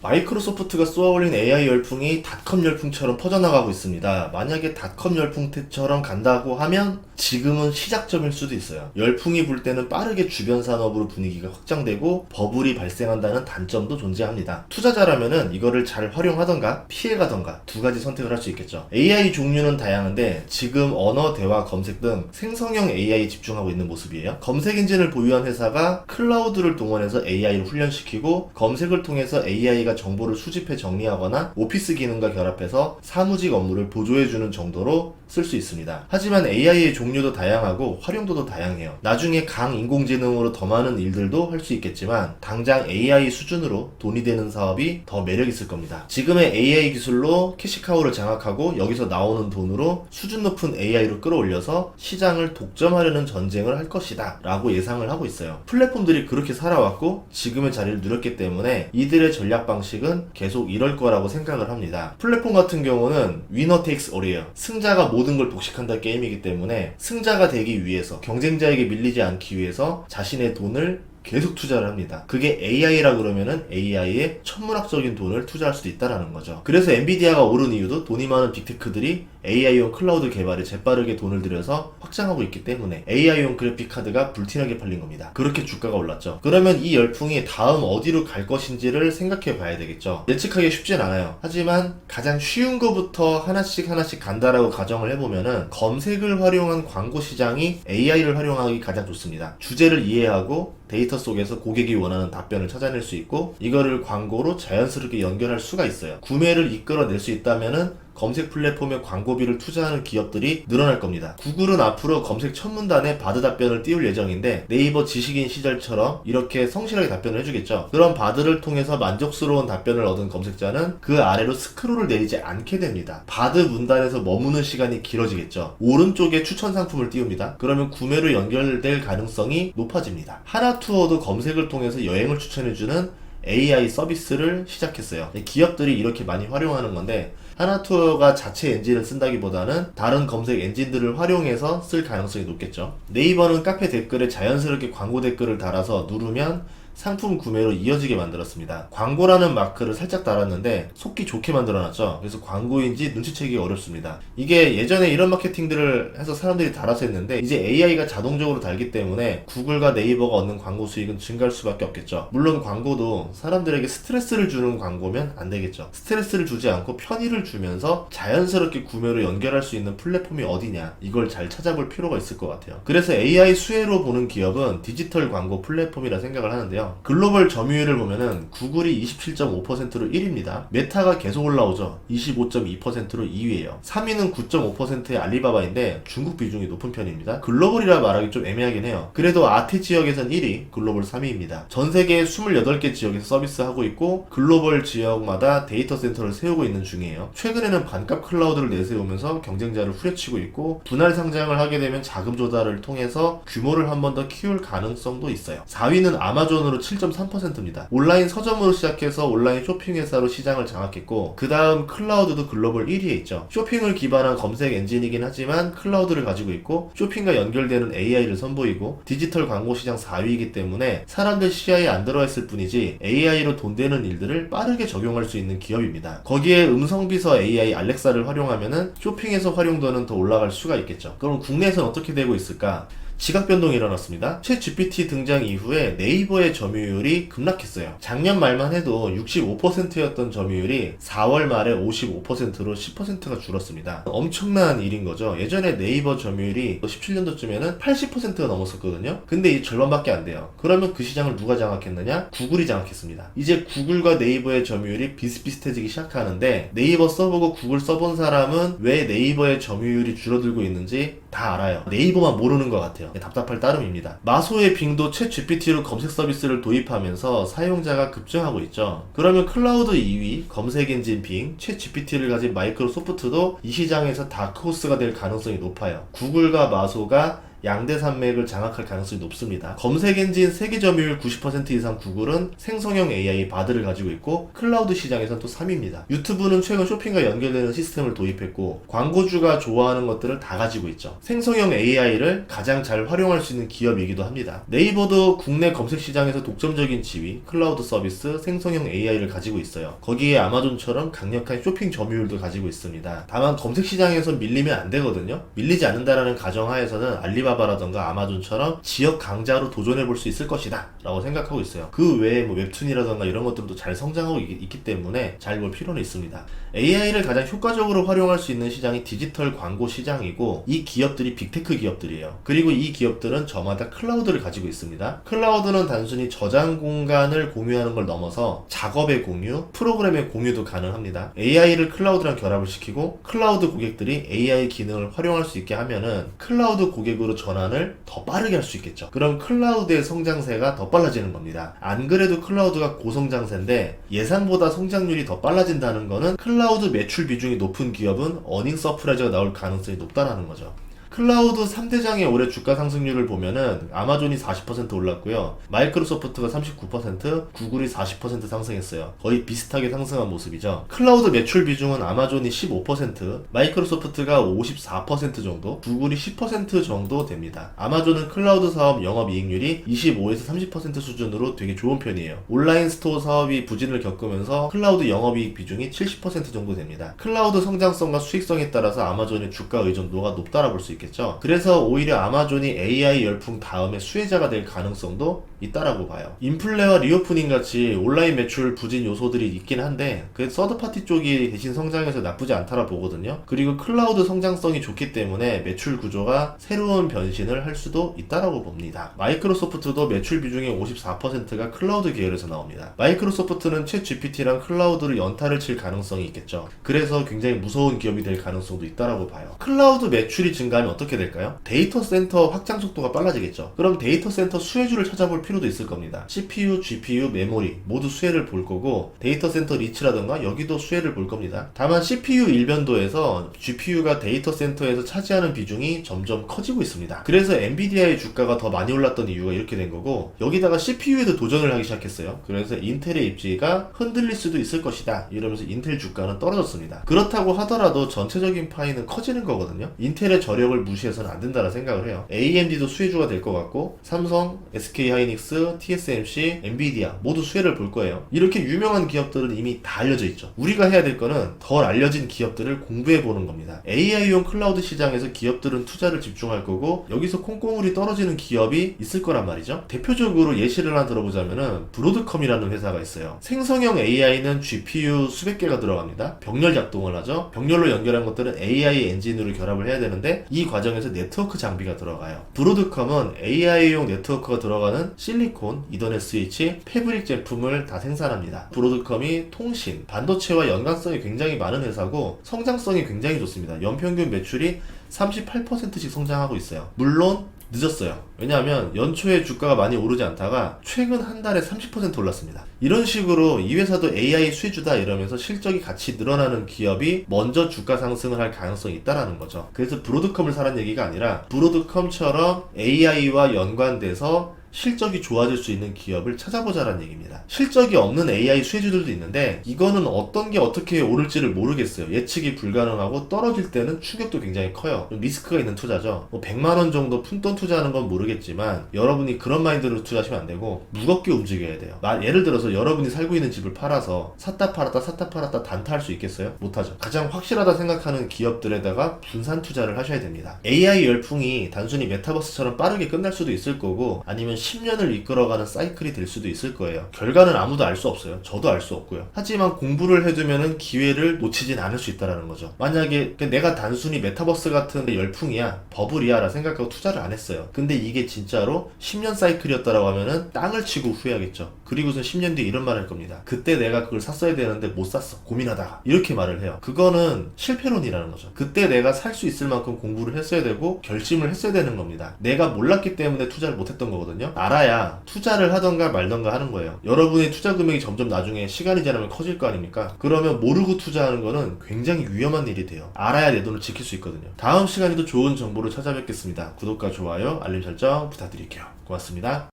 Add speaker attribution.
Speaker 1: 마이크로소프트가 쏘아올린 AI 열풍이 닷컴 열풍처럼 퍼져나가고 있습니다. 만약에 닷컴 열풍처럼 간다고 하면 지금은 시작점일 수도 있어요. 열풍이 불 때는 빠르게 주변 산업으로 분위기가 확장되고 버블이 발생한다는 단점도 존재합니다. 투자자라면은 이거를 잘 활용하던가 피해가던가 두 가지 선택을 할 수 있겠죠. AI 종류는 다양한데 지금 언어, 대화, 검색 등 생성형 AI에 집중하고 있는 모습이에요. 검색 엔진을 보유한 회사가 클라우드를 동원해서 AI를 훈련시키고 검색을 통해서 AI가 정보를 수집해 정리하거나 오피스 기능과 결합해서 사무직 업무를 보조해주는 정도로 쓸 수 있습니다. 하지만 AI의 종류도 다양하고 활용도도 다양해요. 나중에 강인공지능으로 더 많은 일들도 할 수 있겠지만 당장 AI 수준으로 돈이 되는 사업이 더 매력있을 겁니다. 지금의 AI 기술로 캐시카우를 장악하고 여기서 나오는 돈으로 수준 높은 AI로 끌어올려서 시장을 독점하려는 전쟁을 할 것이다 라고 예상을 하고 있어요. 플랫폼들이 그렇게 살아왔고 지금의 자리를 누렸기 때문에 이들의 전략 방식은 계속 이럴 거라고 생각을 합니다. 플랫폼 같은 경우는 위너 테이크스 올이에요. 승자가 모든 걸 독식한다 게임이기 때문에 승자가 되기 위해서 경쟁자에게 밀리지 않기 위해서 자신의 돈을 계속 투자를 합니다. 그게 AI라 그러면은 AI에 천문학적인 돈을 투자할 수도 있다라는 거죠. 그래서 엔비디아가 오른 이유도 돈이 많은 빅테크들이 AI용 클라우드 개발에 재빠르게 돈을 들여서 확장하고 있기 때문에 AI용 그래픽 카드가 불티나게 팔린 겁니다. 그렇게 주가가 올랐죠. 그러면 이 열풍이 다음 어디로 갈 것인지를 생각해 봐야 되겠죠. 예측하기 쉽진 않아요. 하지만 가장 쉬운 거부터 하나씩 간다라고 가정을 해보면은 검색을 활용한 광고 시장이 AI를 활용하기 가장 좋습니다. 주제를 이해하고 데이터 속에서 고객이 원하는 답변을 찾아낼 수 있고 이거를 광고로 자연스럽게 연결할 수가 있어요. 구매를 이끌어낼 수 있다면은 검색 플랫폼에 광고비를 투자하는 기업들이 늘어날 겁니다. 구글은 앞으로 검색 천문단에 바드 답변을 띄울 예정인데 네이버 지식인 시절처럼 이렇게 성실하게 답변을 해주겠죠. 그런 바드를 통해서 만족스러운 답변을 얻은 검색자는 그 아래로 스크롤을 내리지 않게 됩니다. 바드 문단에서 머무는 시간이 길어지겠죠. 오른쪽에 추천 상품을 띄웁니다. 그러면 구매로 연결될 가능성이 높아집니다. 하나투어도 검색을 통해서 여행을 추천해주는 AI 서비스를 시작했어요. 기업들이 이렇게 많이 활용하는 건데 하나투어가 자체 엔진을 쓴다기보다는 다른 검색 엔진들을 활용해서 쓸 가능성이 높겠죠. 네이버는 카페 댓글에 자연스럽게 광고 댓글을 달아서 누르면 상품 구매로 이어지게 만들었습니다. 광고라는 마크를 살짝 달았는데 속기 좋게 만들어놨죠. 그래서 광고인지 눈치채기 어렵습니다. 이게 예전에 이런 마케팅들을 해서 사람들이 달아서 했는데 이제 AI가 자동적으로 달기 때문에 구글과 네이버가 얻는 광고 수익은 증가할 수밖에 없겠죠. 물론 광고도 사람들에게 스트레스를 주는 광고면 안 되겠죠. 스트레스를 주지 않고 편의를 주면서 자연스럽게 구매로 연결할 수 있는 플랫폼이 어디냐, 이걸 잘 찾아볼 필요가 있을 것 같아요. 그래서 AI 수혜로 보는 기업은 디지털 광고 플랫폼이라 생각을 하는데요. 글로벌 점유율을 보면은 구글이 27.5%로 1위입니다. 메타가 계속 올라오죠. 25.2%로 2위예요. 3위는 9.5%의 알리바바인데 중국 비중이 높은 편입니다. 글로벌이라 말하기 좀 애매하긴 해요. 그래도 아태 지역에선 1위, 글로벌 3위입니다. 전 세계 28개 지역에서 서비스하고 있고 글로벌 지역마다 데이터 센터를 세우고 있는 중이에요. 최근에는 반값 클라우드를 내세우면서 경쟁자를 후려치고 있고 분할 상장을 하게 되면 자금 조달을 통해서 규모를 한 번 더 키울 가능성도 있어요. 4위는 아마존으로 7.3%입니다. 온라인 서점으로 시작해서 온라인 쇼핑 회사로 시장을 장악했고 그 다음 클라우드도 글로벌 1위에 있죠. 쇼핑을 기반한 검색 엔진이긴 하지만 클라우드를 가지고 있고 쇼핑과 연결되는 AI를 선보이고 디지털 광고 시장 4위이기 때문에 사람들 시야에 안 들어와 있을 뿐이지 AI로 돈 되는 일들을 빠르게 적용할 수 있는 기업입니다. 거기에 음성비서 AI 알렉사를 활용하면은 쇼핑에서 활용도는 더 올라갈 수가 있겠죠. 그럼 국내에서는 어떻게 되고 있을까? 지각 변동이 일어났습니다. 챗 GPT 등장 이후에 네이버의 점유율이 급락했어요. 작년 말만 해도 65%였던 점유율이 4월 말에 55%로 10%가 줄었습니다. 엄청난 일인 거죠. 예전에 네이버 점유율이 17년도쯤에는 80%가 넘었었거든요. 근데 이 절반밖에 안 돼요. 그러면 그 시장을 누가 장악했느냐? 구글이 장악했습니다. 이제 구글과 네이버의 점유율이 비슷비슷해지기 시작하는데 네이버 써보고 구글 써본 사람은 왜 네이버의 점유율이 줄어들고 있는지 다 알아요. 네이버만 모르는 것 같아요. 답답할 따름입니다. 마소의 빙도 챗 GPT로 검색 서비스를 도입하면서 사용자가 급증하고 있죠. 그러면 클라우드 2위, 검색 엔진 빙, 챗 GPT를 가진 마이크로소프트도 이 시장에서 다크호스가 될 가능성이 높아요. 구글과 마소가 양대 산맥을 장악할 가능성이 높습니다. 검색 엔진 세계 점유율 90% 이상 구글은 생성형 AI 바드를 가지고 있고 클라우드 시장에서는 또 3위입니다. 유튜브는 최근 쇼핑과 연결되는 시스템을 도입했고 광고주가 좋아하는 것들을 다 가지고 있죠. 생성형 AI를 가장 잘 활용할 수 있는 기업이기도 합니다. 네이버도 국내 검색 시장에서 독점적인 지위, 클라우드 서비스, 생성형 AI를 가지고 있어요. 거기에 아마존처럼 강력한 쇼핑 점유율도 가지고 있습니다. 다만 검색 시장에서 밀리면 안 되거든요. 밀리지 않는다라는 가정하에서는 알리바바라던가 아마존처럼 지역 강자로 도전해 볼 수 있을 것이다 라고 생각하고 있어요. 그 외에 뭐 웹툰이라던가 이런 것들도 잘 성장하고 있기 때문에 잘 볼 필요는 있습니다. AI를 가장 효과적으로 활용할 수 있는 시장이 디지털 광고 시장이고 이 기업들이 빅테크 기업들이에요. 그리고 이 기업들은 저마다 클라우드를 가지고 있습니다. 클라우드는 단순히 저장 공간을 공유하는 걸 넘어서 작업의 공유, 프로그램의 공유도 가능합니다. AI를 클라우드랑 결합을 시키고 클라우드 고객들이 AI 기능을 활용할 수 있게 하면은 클라우드 고객으로 전환을 더 빠르게 할 수 있겠죠. 그럼 클라우드의 성장세가 더 빨라지는 겁니다. 안 그래도 클라우드가 고성장세인데 예상보다 성장률이 더 빨라진다는 거는 클라우드 매출 비중이 높은 기업은 어닝 서프라이즈가 나올 가능성이 높다라는 거죠. 클라우드 3대장의 올해 주가 상승률을 보면은 아마존이 40% 올랐고요. 마이크로소프트가 39%, 구글이 40% 상승했어요. 거의 비슷하게 상승한 모습이죠. 클라우드 매출 비중은 아마존이 15%, 마이크로소프트가 54% 정도, 구글이 10% 정도 됩니다. 아마존은 클라우드 사업 영업이익률이 25에서 30% 수준으로 되게 좋은 편이에요. 온라인 스토어 사업이 부진을 겪으면서 클라우드 영업이익 비중이 70% 정도 됩니다. 클라우드 성장성과 수익성에 따라서 아마존의 주가 의존도가 높다라 볼 수 있겠죠. 그래서 오히려 아마존이 AI 열풍 다음에 수혜자가 될 가능성도 있다라고 봐요. 인플레와 리오프닝 같이 온라인 매출 부진 요소들이 있긴 한데 그 서드파티 쪽이 대신 성장해서 나쁘지 않다라 보거든요. 그리고 클라우드 성장성이 좋기 때문에 매출 구조가 새로운 변신을 할 수도 있다라고 봅니다. 마이크로소프트도 매출 비중의 54%가 클라우드 계열에서 나옵니다. 마이크로소프트는 챗 GPT랑 클라우드를 연타를 칠 가능성이 있겠죠. 그래서 굉장히 무서운 기업이 될 가능성도 있다라고 봐요. 클라우드 매출이 증가하면 어떻게 될까요? 데이터 센터 확장 속도가 빨라지겠죠. 그럼 데이터 센터 수혜주를 찾아볼 필요도 있을 겁니다. CPU, GPU, 메모리 모두 수혜를 볼 거고 데이터 센터 리치라든가 여기도 수혜를 볼 겁니다. 다만 CPU 일변도에서 GPU가 데이터 센터에서 차지하는 비중이 점점 커지고 있습니다. 그래서 엔비디아의 주가가 더 많이 올랐던 이유가 이렇게 된 거고 여기다가 CPU에도 도전을 하기 시작했어요. 그래서 인텔의 입지가 흔들릴 수도 있을 것이다 이러면서 인텔 주가는 떨어졌습니다. 그렇다고 하더라도 전체적인 파이는 커지는 거거든요. 인텔의 저력을 무시해서는 안 된다는 생각을 해요. AMD도 수혜주가 될 것 같고 삼성, SK하이닉스, TSMC, 엔비디아 모두 수혜를 볼 거예요. 이렇게 유명한 기업들은 이미 다 알려져 있죠. 우리가 해야 될 거는 덜 알려진 기업들을 공부해 보는 겁니다. AI용 클라우드 시장에서 기업들은 투자를 집중할 거고 여기서 콩고물이 떨어지는 기업이 있을 거란 말이죠. 대표적으로 예시를 하나 들어보자면은 브로드컴이라는 회사가 있어요. 생성형 AI는 GPU 수백 개가 들어갑니다. 병렬 작동을 하죠. 병렬로 연결한 것들은 AI 엔진으로 결합을 해야 되는데 이 과정에서 네트워크 장비가 들어가요. 브로드컴은 AI용 네트워크가 들어가는 실리콘, 이더넷 스위치, 패브릭 제품을 다 생산합니다. 브로드컴이 통신, 반도체와 연관성이 굉장히 많은 회사고 성장성이 굉장히 좋습니다. 연평균 매출이 38%씩 성장하고 있어요. 물론 늦었어요. 왜냐하면 연초에 주가가 많이 오르지 않다가 최근 한 달에 30% 올랐습니다. 이런 식으로 이 회사도 AI 수혜주다 이러면서 실적이 같이 늘어나는 기업이 먼저 주가 상승을 할 가능성이 있다라는 거죠. 그래서 브로드컴을 사라는 얘기가 아니라 브로드컴처럼 AI와 연관돼서 실적이 좋아질 수 있는 기업을 찾아보자라는 얘기입니다. 실적이 없는 AI 수혜주들도 있는데 이거는 어떤 게 어떻게 오를지를 모르겠어요. 예측이 불가능하고 떨어질 때는 충격도 굉장히 커요. 좀 리스크가 있는 투자죠. 뭐 100만원 정도 푼돈 투자하는 건 모르겠지만 여러분이 그런 마인드로 투자하시면 안 되고 무겁게 움직여야 돼요. 예를 들어서 여러분이 살고 있는 집을 팔아서 샀다 팔았다 단타할 수 있겠어요? 못하죠. 가장 확실하다 생각하는 기업들에다가 분산 투자를 하셔야 됩니다. AI 열풍이 단순히 메타버스처럼 빠르게 끝날 수도 있을 거고 아니면 10년을 이끌어가는 사이클이 될 수도 있을 거예요. 결과는 아무도 알 수 없어요. 저도 알 수 없고요. 하지만 공부를 해두면은 기회를 놓치진 않을 수 있다는 거죠. 만약에 내가 단순히 메타버스 같은 열풍이야, 버블이야 라 생각하고 투자를 안 했어요. 근데 이게 진짜로 10년 사이클이었다라고 하면은 땅을 치고 후회하겠죠. 그리고선 10년 뒤에 이런 말을 할 겁니다. 그때 내가 그걸 샀어야 되는데 못 샀어. 고민하다가. 이렇게 말을 해요. 그거는 실패론이라는 거죠. 그때 내가 살 수 있을 만큼 공부를 했어야 되고 결심을 했어야 되는 겁니다. 내가 몰랐기 때문에 투자를 못 했던 거거든요. 있거든요. 알아야 투자를 하던가 말던가 하는 거예요. 여러분의 투자 금액이 점점 나중에 시간이 지나면 커질 거 아닙니까? 그러면 모르고 투자하는 거는 굉장히 위험한 일이 돼요. 알아야 내 돈을 지킬 수 있거든요. 다음 시간에도 좋은 정보를 찾아뵙겠습니다. 구독과 좋아요, 알림 설정 부탁드릴게요. 고맙습니다.